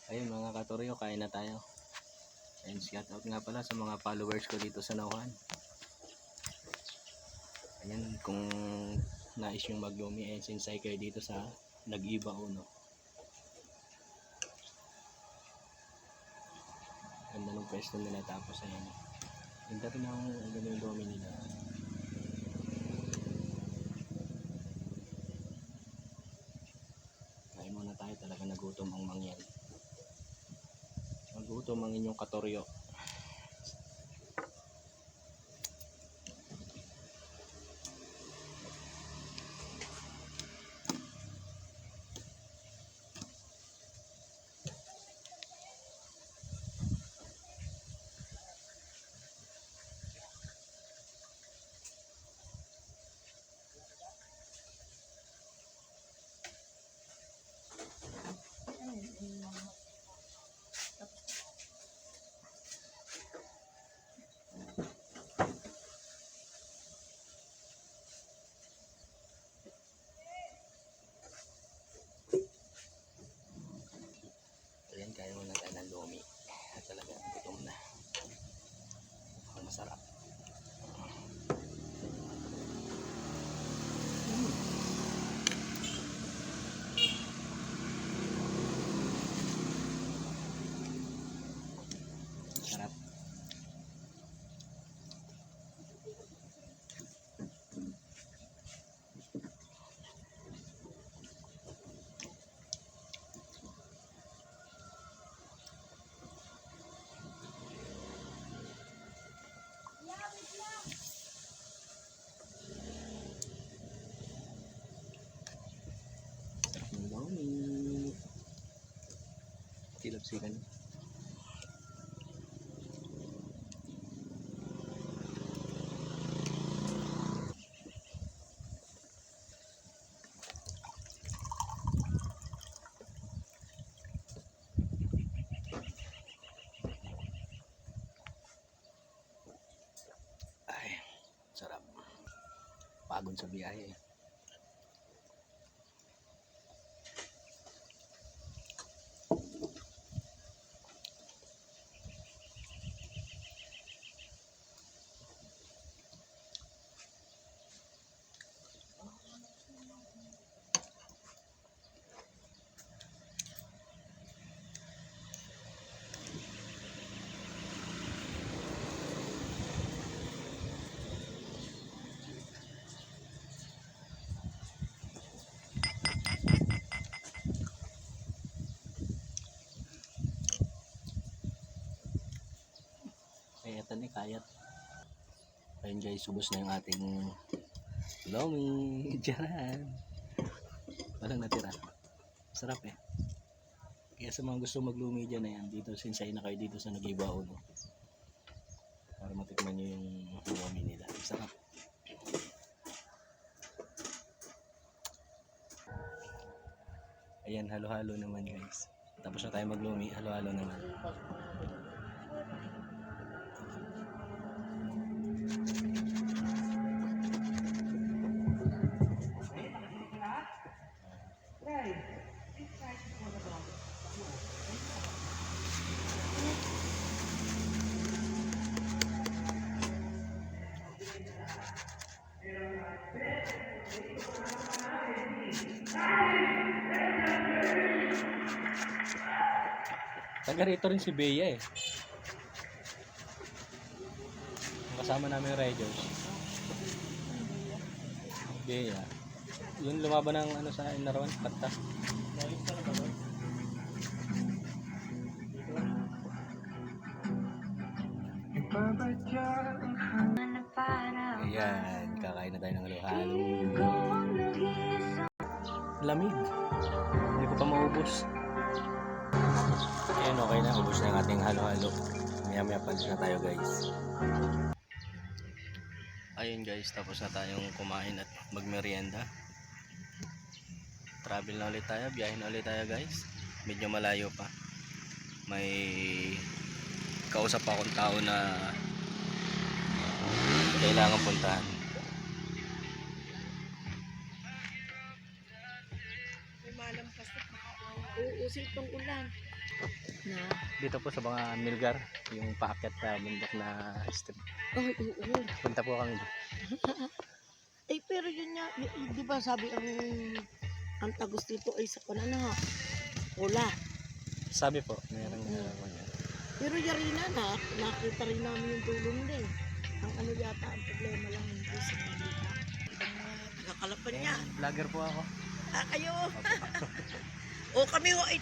Ayun mga katoryo, kain na tayo. And shout out nga pala sa mga followers ko dito sa Nauhan. Ayan, kung nais yung maglumi, sinsay kayo dito sa Nag-Iba Uno. Ganda ng pwesto nila, tapos ayan. Ganda rin ang yung lumi nila. Kain muna tayo, talaga nagutom ang mangyan. Nagutom ang inyong katoryo. Ayan, kaya mo na tayo ng lumi. At talaga, gutom na. Ang masarap. Sarap. Sarap ng lumi. Silap-sikan. Ay, sarap. Pagod sa biyahe. Kayatan kayat. Ayun guys, subos na yung ating lomi. Diyan. Walang natira. Sarap eh. Kaya sa mga gusto maglumi dyan, ayan, dito sinsay na kayo dito sa Nag-Iba Uno. Para matikman nyo yung lomi nila. Sarap. Ayan, halo-halo naman guys. Tapos na tayo maglumi, halo-halo naman. Taga rito rin si Bea eh. Kasama namin yung Riders. Bea. Yun lumaban ng ano sa Inarawan, Kata. Ayan, kakain na tayo ng halo-halo. Lamig. Hindi ko pa maubos. Ayan, okay na. Ubos na yung ating halo-halo. Maya-maya palis na tayo guys. Ayun guys, tapos na tayong kumain at magmerienda. Travel na ulit tayo, biyahe na ulit tayo guys. Medyo malayo pa. May kausap akong tao na kailangan puntahan. May malampas na. Oo, kasi itong ulan. Na, Dito po sa mga Milgar, yung paakyat na bundok na step. ay, oo. Punta po kami doon. Eh, pero yun nga, di ba sabi ang tagos dito ay sa kanana, wala. Sabi po, mayroong Pero yarina na, nakita rin namin yung dulo nila eh. Ang ano yata, ang problema lang hindi sa Manila. Nakakalapan niya. Vlogger po ako. Ah, kayo. O kami ho, ay